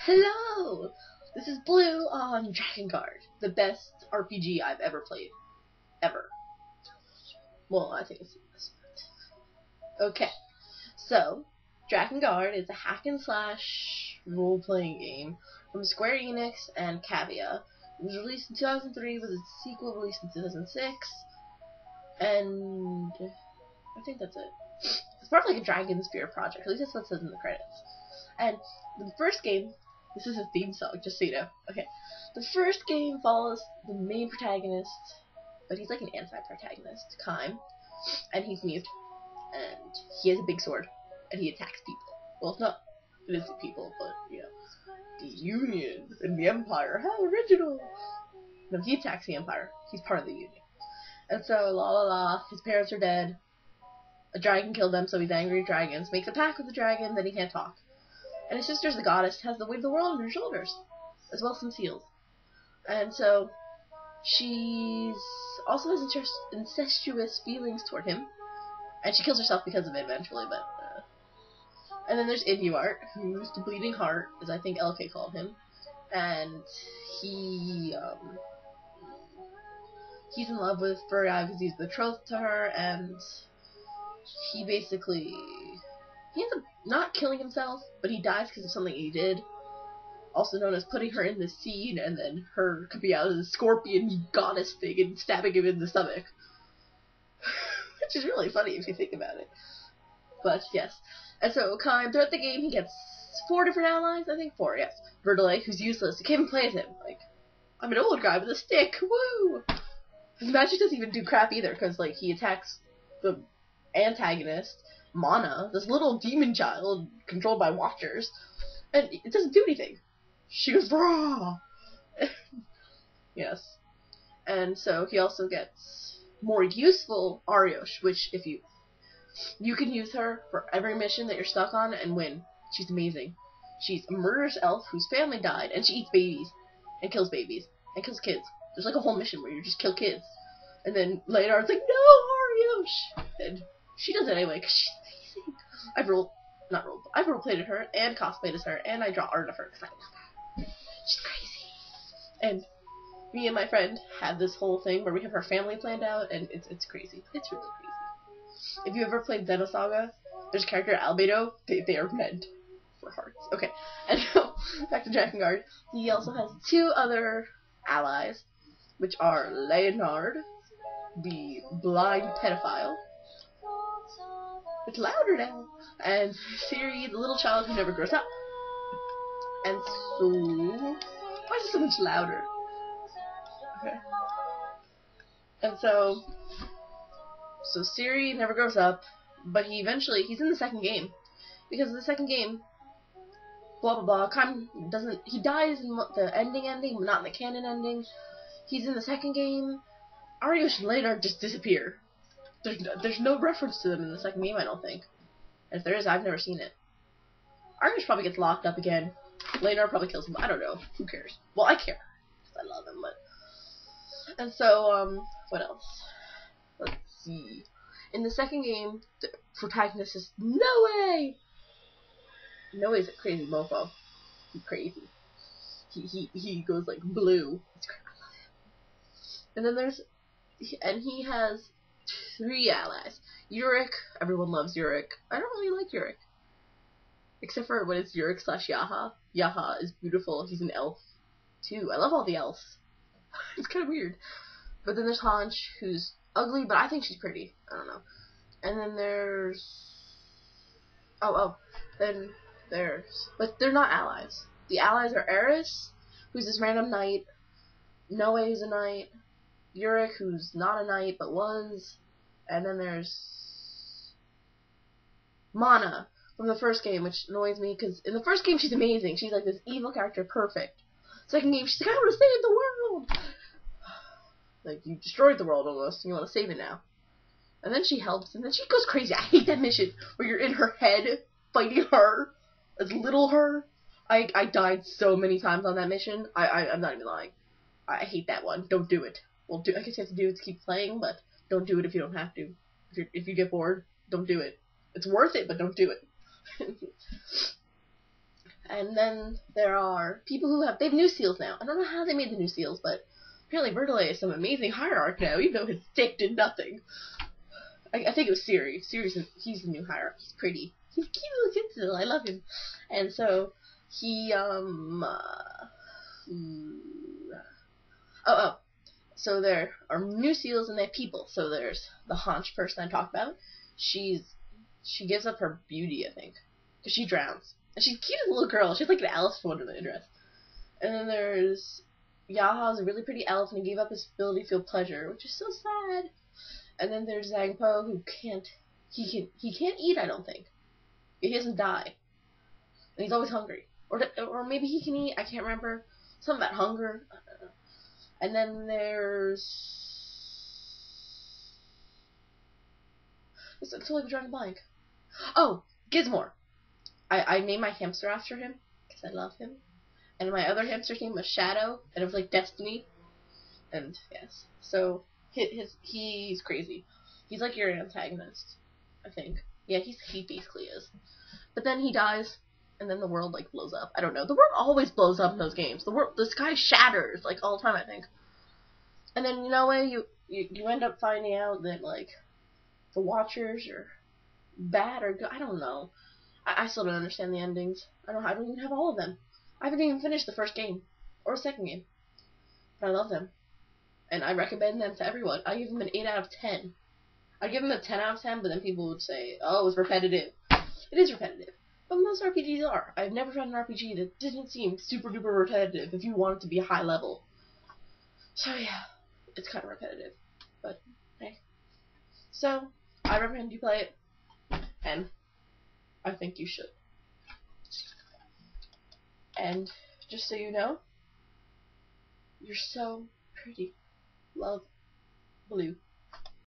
Hello! This is Blue on Drakengard, the best RPG I've ever played. Ever. Well, I think it's the best. Okay, so, Drakengard is a hack-and-slash role-playing game from Square Enix and Cavia. It was released in 2003 with its sequel released in 2006, and I think that's it. It's part of like a Dragon Spear project, at least that's what it says in the credits. And the first game, this is a theme song, just so you know. Okay, the first game follows the main protagonist, but he's like an anti-protagonist, Kime, and he's mute, and he has a big sword, and he attacks people. Well, it's not innocent people, but, you know, the Union and the Empire, how original! No, he attacks the Empire. He's part of the Union. And so, his parents are dead, a dragon killed them, so he's angry at dragons, makes a pact with the dragon, then he can't talk. And his sister's the goddess, has the weight of the world on her shoulders, as well as some seals. And so, she's also has incestuous feelings toward him, and she kills herself because of it eventually, but, And then there's Inuart, who's the bleeding heart, as I think LK called him, and he's in love with Furya because he's betrothed to her, and he basically, he ends up not killing himself, but he dies because of something he did, also known as putting her in the sea, and then her coming out as a scorpion goddess thing and stabbing him in the stomach. Which is really funny if you think about it. But, yes. And so, Kime, throughout the game, he gets 4 different allies, I think 4, yes. Verdele, who's useless, you can't even play as him. Like, I'm an old guy with a stick, woo! His magic doesn't even do crap either, because, like, he attacks the antagonist, Mana, this little demon child controlled by watchers, and it doesn't do anything. She goes, raw! Yes. And so, he also gets more useful Ariosh, which, if you can use her for every mission that you're stuck on and win. She's amazing. She's a murderous elf whose family died, and she eats babies, and kills kids. There's like a whole mission where you just kill kids. And then later it's like, no, Ariosh! And she does it anyway, because she's amazing. I've role-played her, and cosplayed as her, and I draw art of her, because I love her. She's crazy. And me and my friend have this whole thing where we have our family planned out, and it's crazy. It's really crazy. If you ever played Xenosaga, there's a character Albedo. They are meant for hearts. Okay, and so back to Drakengard. He also has 2 other allies, which are Leonard, the blind pedophile. It's louder now. And Siri, the little child who never grows up. And so, why is it so much louder? Okay. And so Siri never grows up, but he's in the second game. Because in the second game, blah blah blah, he dies in the ending, but not in the canon ending. He's in the second game. Ariosh and Leonard just disappear. There's no reference to them in the second game, I don't think. And if there is, I've never seen it. Ariosh probably gets locked up again. Leonard probably kills him, I don't know. Who cares? Well, I care, because I love him, but... And so, what else? Let's see. In the second game, the protagonist is Noe! Noe's a crazy mofo. He's crazy. He goes like blue. It's crazy. I love him. And then he has 3 allies. Yurik, everyone loves Yurik. I don't really like Yurik. Except for when it's Yurik / Yaha. Yaha is beautiful. He's an elf, too. I love all the elves. It's kind of weird. But then there's Hanch, who's ugly, but I think she's pretty. I don't know. And then but they're not allies. The allies are Eris, who's this random knight, Noe, who's a knight, Yurik, who's not a knight, but was, and then there's Mana, from the first game, which annoys me, because in the first game she's amazing. She's like this evil character, perfect. Second game, she's like, I want to save the world! Like, you destroyed the world almost, and you want to save it now. And then she helps, and then she goes crazy. I hate that mission where you're in her head, fighting her, as little her. I died so many times on that mission. I'm not even lying. I hate that one. Don't do it. Well, I guess you have to do it to keep playing, but don't do it if you don't have to. If you get bored, don't do it. It's worth it, but don't do it. And then there are people who they have new seals now. I don't know how they made the new seals, but apparently Bertollet is some amazing hierarch now, even though his dick did nothing. I think it was Siri. He's the new hierarch. He's pretty. He's cute. I love him. And so he so there are new seals and they have people. So there's the haunch person I talked about. She gives up her beauty, I think, because she drowns. And she's cute as a little girl. She's like an Alice Wonderland dress. And then there's Yaha's a really pretty elf, and he gave up his ability to feel pleasure, which is so sad. And then there's Zhangpo, who can't eat, I don't think. He doesn't die. And he's always hungry. Or maybe he can eat, I can't remember. Something about hunger. I don't know. And then there's... It's totally drawing a blank. Oh, Gizmore. I named my hamster after him, because I love him. And my other hamster's name was Shadow, and it was like Destiny. And, yes. So, he's crazy. He's like your antagonist, I think. Yeah, he basically is. But then he dies, and then the world, like, blows up. I don't know. The world always blows up in those games. The sky shatters, like, all the time, I think. And then, you know, you end up finding out that, like, the Watchers are bad or good. I don't know. I still don't understand the endings. I don't even have all of them. I haven't even finished the first game. Or the second game. But I love them. And I recommend them to everyone. I give them an 8 out of 10. I give them a 10 out of 10, but then people would say, oh, it's repetitive. It is repetitive. But most RPGs are. I've never found an RPG that didn't seem super duper repetitive if you want it to be a high level. So yeah, it's kind of repetitive. But, hey. So, I recommend you play it. And I think you should. And just so you know, you're so pretty. Love, Blue.